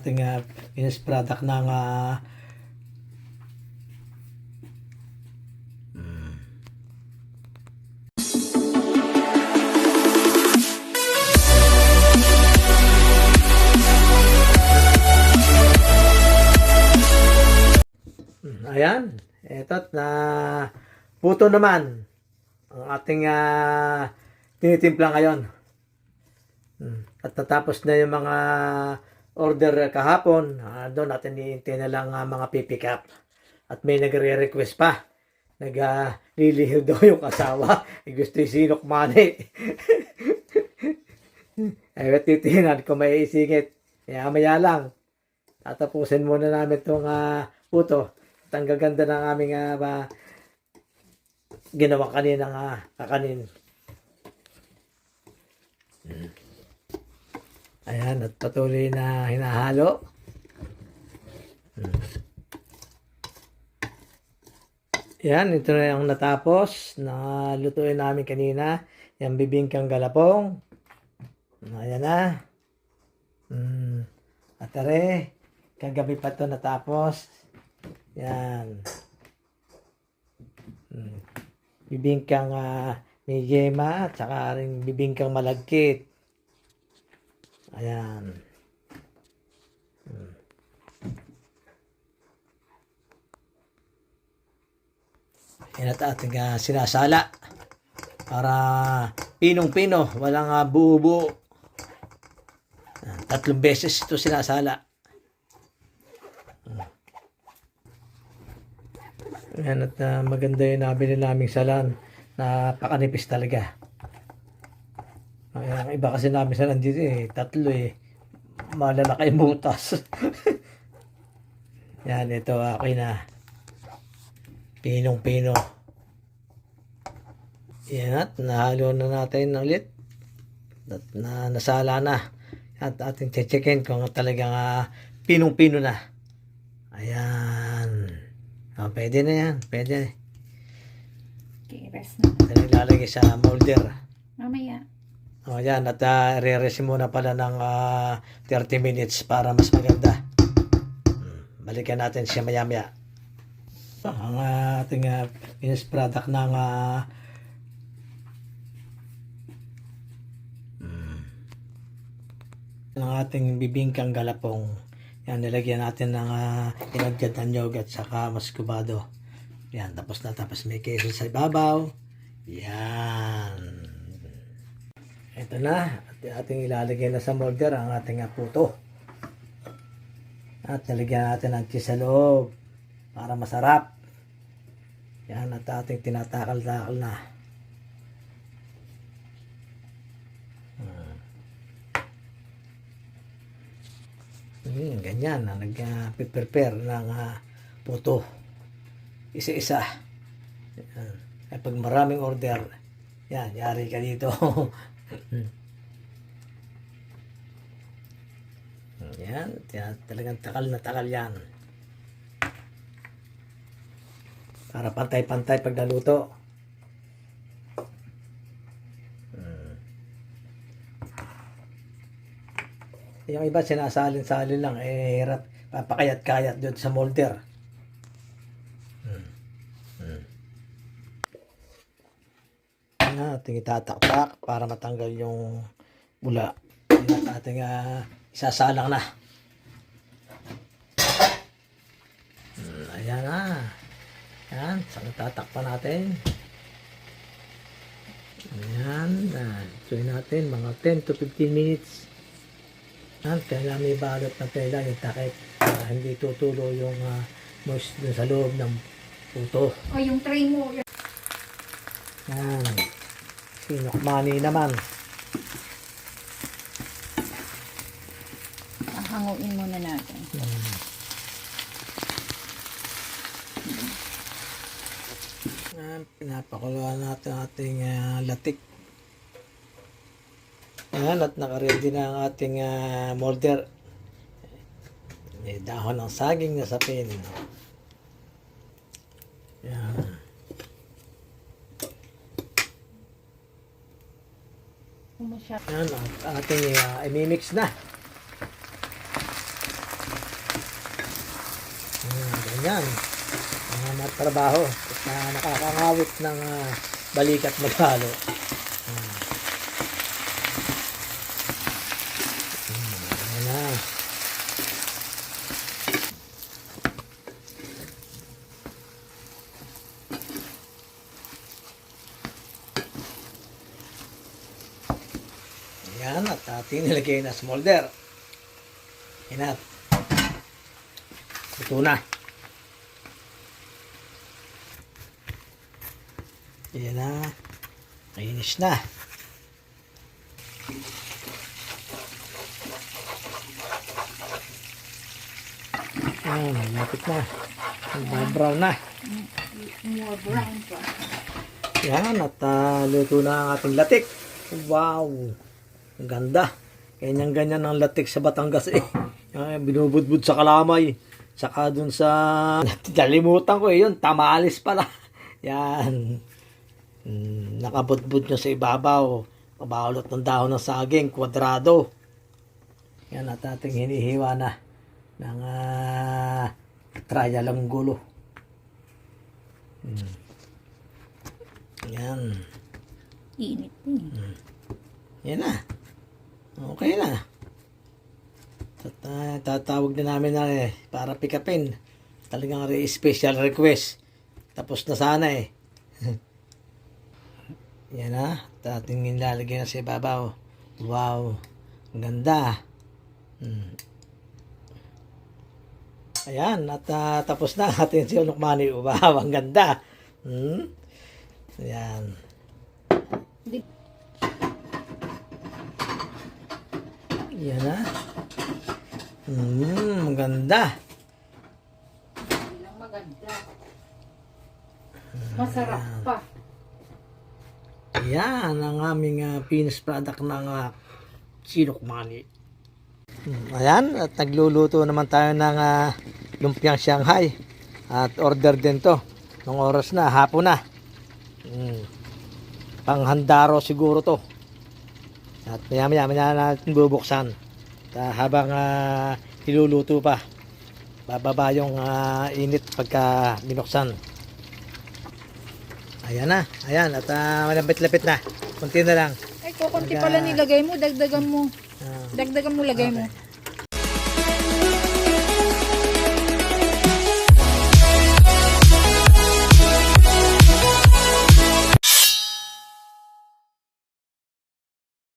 ating finished product ng ayan, eto na puto naman ang ating tinitimpla ngayon. At natapos na yung mga order kahapon, doon natin iintay na lang mga pipick up. At may nagre-request pa. Naglilihiw daw yung asawa. Gusto yung sinukmani. Ay, titinan ko may isingit. Maya lang. Tatapusin muna namin itong puto. At ang gaganda ng aming ginawa kaninang kakanin. Ayan, at patuloy na hinahalo. Ayan, ito na yung natapos na lutuin namin kanina. Yung bibingkang galapong. Ayan na. At are, kagabi pa ito natapos. Yan. Bibingkang may yema at saka rin bibingkang malagkit. Ayan. Yan at ating sinasala para pinong-pino, walang buo-buo. 3 beses ito sinasala. Ayan, at maganda yung nabili naming salan. Napakanipis talaga. Ang iba kasi namin salan dito 3 malalaki yung butas. Yan, ito okay na. Pinong-pino. Yan, at nahalo na natin ulit. At nasala na. At ating checkin kung talagang pinong-pino na. Ayan. Pwede na yan. Pwede. Okay, rest na. Ito nilalagay sa molder. Mamaya. Yan. At re-rest muna pala ng 30 minutes para mas maganda. Balikan natin siya maya-maya. Ang ating finished product ng ating bibingkang galapong. Yan, nilagyan natin ng inagad na nyog at saka muscovado. Yan, tapos may queso sa ibabaw. Yan. Ito na. At ating ilalagay na sa molder ang ating puto. At nilagyan natin ng cheese sa loob para masarap. Yan, at ating tinatakal-takal na. Ganyan na nag-prepare ng puto isa-isa. Pag maraming order, yan, yari ka dito. Yan, talagang takal na takal yan para pantay-pantay pag naluto. Yung iba sinasalin-salin lang, hirap papakayat-kayat doon sa molder. Ating itatakpak para matanggal yung bula. At ating isasalang na. Ayan na. Ayan, saan tatakpan natin. Ayan, tuloy natin mga 10 to 15 minutes. Kaya may balot na tela yung takip para hindi tutulo yung moist dun sa loob ng puto. O yung tray mo. Yan. Sinukmani naman. Hanguin muna natin. Pinapakuluan natin ating latik. Ayan, at nakaready na ang ating molder. May dahon ng saging na sapin. Ayan. Ayan, at ating imimix na. Ganyan. Mga matrabaho. At nakakangawit ng balikat maghalo. Ayan na. Ayan, at ating nilagay na smolder. Ayan at. Ito na. Ayan na. Kainis na. Ayan, malapit na. Brown na. More brown pa. Ayan, at luto na ang ating latik. Wow! Ang ganda. Ganyan-ganyan ang latik sa Batangas eh. Binubudbud sa kalamay. Saka dun sa... Nalimutan ko eh yun. Tamales pala. Yan. Nakabudbud nyo sa ibabaw. Kabalot ng dahon ng saging. Kwadrado. Yan at ating hinihiwa na ng trial ang gulo. Yan. Init eh. Yan na. Okay na. Tatawag na namin na para pick upin. Talagang special request. Tapos na sana eh. Yan na. Ating nilalagay na sa ibabaw. Wow. Ang ganda. Ayan. At tapos na ating sinukmani. Wow. Ang ganda. Ayan. Yan na. Maganda. Maganda. Masarap pa. Yan ang aming finished product ng sinukmani. Ayan, at nagluluto naman tayo ng lumpiang Shanghai. At order din to. Nung oras na, hapon na. Panghandaro siguro to. At maya natin bubuksan. Habang iluluto pa. Bababa yung init pagka binuksan. Ayan na. Ayan. At malapit-lapit na. Kunti na lang. Ay, kukunti pala nilagay mo. Dagdagan mo. Dagdagan mo lagay mo.